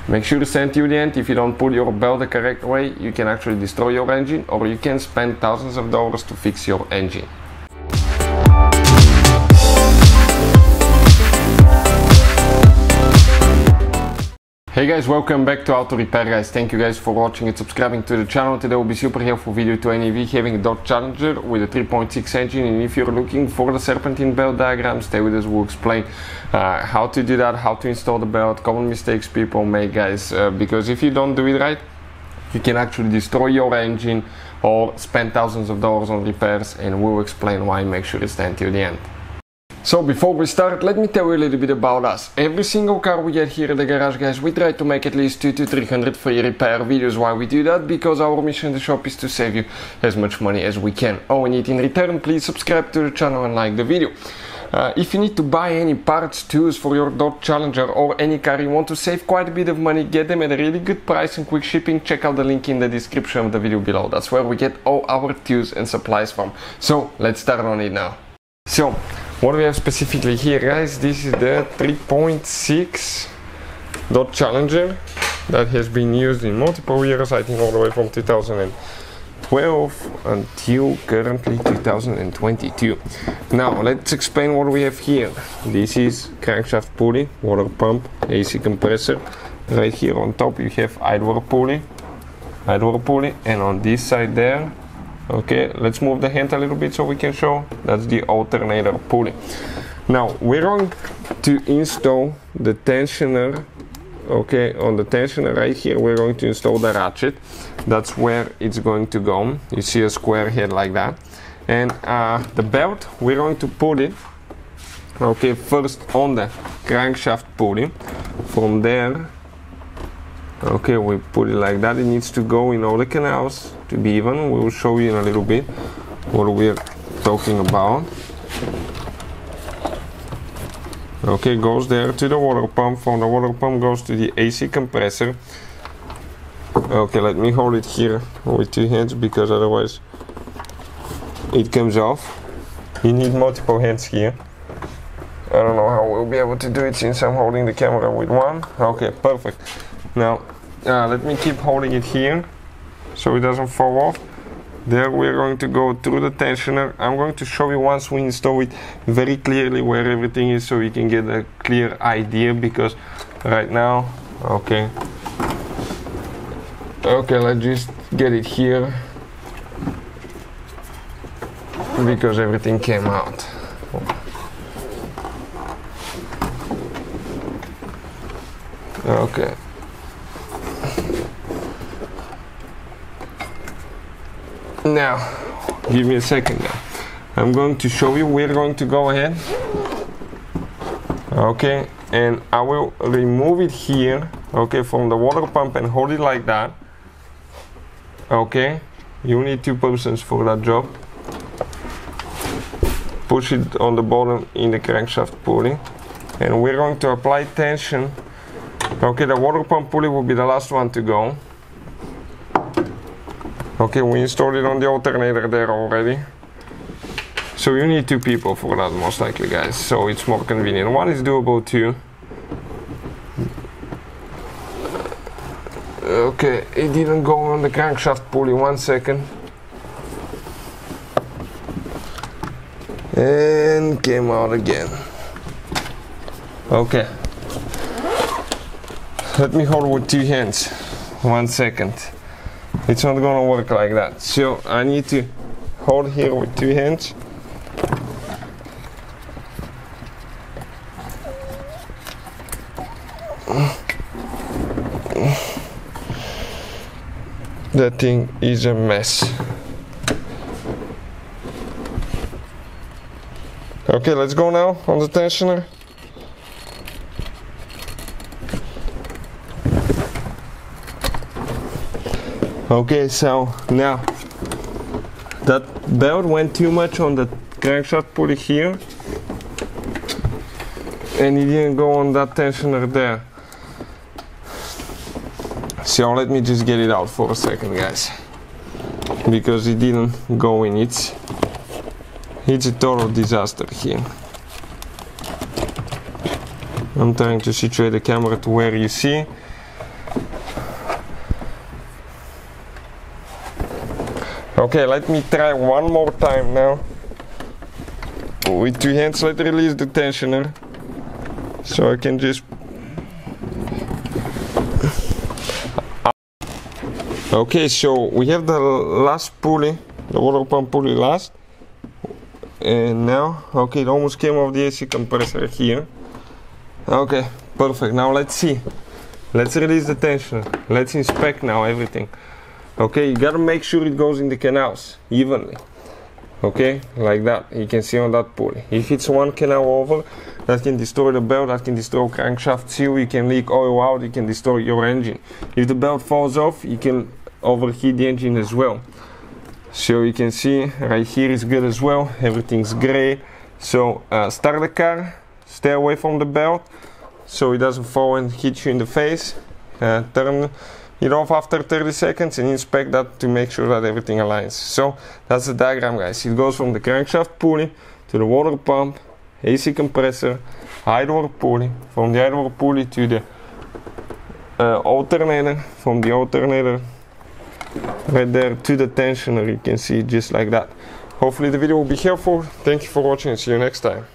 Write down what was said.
Make sure to stand to the end. If you don't pull your belt the correct way, you can actually destroy your engine, or you can spend thousands of dollars to fix your engine. Hey guys, welcome back to Auto Repair guys. Thank you guys for watching and subscribing to the channel. Today will be super helpful video to any of you having a Dodge Challenger with a 3.6 engine, and if you're looking for the Serpentine belt diagram, stay with us. We'll explain how to do that, how to install the belt, common mistakes people make guys, because if you don't do it right, you can actually destroy your engine or spend thousands of dollars on repairs, and we'll explain why. Make sure to stand till the end. So before we start, let me tell you a little bit about us. Every single car we get here at the garage guys, we try to make at least 200 to 300 free repair videos. Why we do that? Because our mission in the shop is to save you as much money as we can. All we need in return, please subscribe to the channel and like the video. If you need to buy any parts, tools for your Dodge Challenger or any car you want to save quite a bit of money, get them at a really good price and quick shipping, check out the link in the description of the video below. That's where we get all our tools and supplies from. So let's start on it now. So what we have specifically here guys, this is the 3.6 Dodge Challenger that has been used in multiple years, I think all the way from 2012 until currently 2022. Now let's explain what we have here. This is crankshaft pulley, water pump, AC compressor. Right here on top you have idler pulley, and on this side there, okay, let's move the hand a little bit so we can show. That's the alternator pulley. Now we're going to install the tensioner. Okay, on the tensioner right here we're going to install the ratchet. That's where it's going to go. You see a square head like that. And the belt, we're going to put it, okay, first on the crankshaft pulley. From there, okay, we put it like that. It needs to go in all the canals to be even. We will show you in a little bit what we're talking about. Okay, goes there to the water pump. From the water pump goes to the AC compressor. Okay, let me hold it here with two hands because otherwise it comes off. You need multiple hands here. I don't know how we'll be able to do it since I'm holding the camera with one. Okay, perfect. Now let me keep holding it here so it doesn't fall off. There we're going to go through the tensioner. I'm going to show you once we install it very clearly where everything is so you can get a clear idea, because right now, okay, let's just get it here because everything came out. Okay. Now, give me a second now. I'm going to show you. We're going to go ahead. Okay, and I will remove it here, okay, from the water pump and hold it like that. Okay, you need two persons for that job. Push it on the bottom in the crankshaft pulley, and we're going to apply tension. Okay, the water pump pulley will be the last one to go. Okay, we installed it on the alternator there already. So you need two people for that most likely guys, so it's more convenient. One is doable too. Okay, it didn't go on the crankshaft pulley, 1 second. And came out again. Okay. Let me hold with two hands, 1 second. It's not gonna work like that. So I need to hold here with two hands. That thing is a mess. Okay, let's go now on the tensioner. Okay, so now that belt went too much on the crankshaft pulley here, and it didn't go on that tensioner there. So let me just get it out for a second, guys, because it didn't go in. It's a total disaster here. I'm trying to situate the camera to where you see. Okay, let me try one more time now. With 2 hands, let's release the tensioner. So I can just... Okay, so we have the last pulley, the water pump pulley last. And now, okay, it almost came off the AC compressor here. Okay, perfect. Now let's see. Let's release the tensioner. Let's inspect now everything. Okay, you gotta make sure it goes in the canals evenly. Okay, like that. You can see on that pulley. If it's one canal over, that can destroy the belt, that can destroy crankshaft seal, you can leak oil out, you can destroy your engine. If the belt falls off, you can overheat the engine as well. So you can see right here is good as well, everything's gray. So start the car, stay away from the belt so it doesn't fall and hit you in the face. Turn it off after 30 seconds and inspect that to make sure that everything aligns. So that's the diagram, guys. It goes from the crankshaft pulley to the water pump, AC compressor, idler pulley, from the idler pulley to the alternator, from the alternator right there to the tensioner. You can see just like that. Hopefully the video will be helpful. Thank you for watching and see you next time.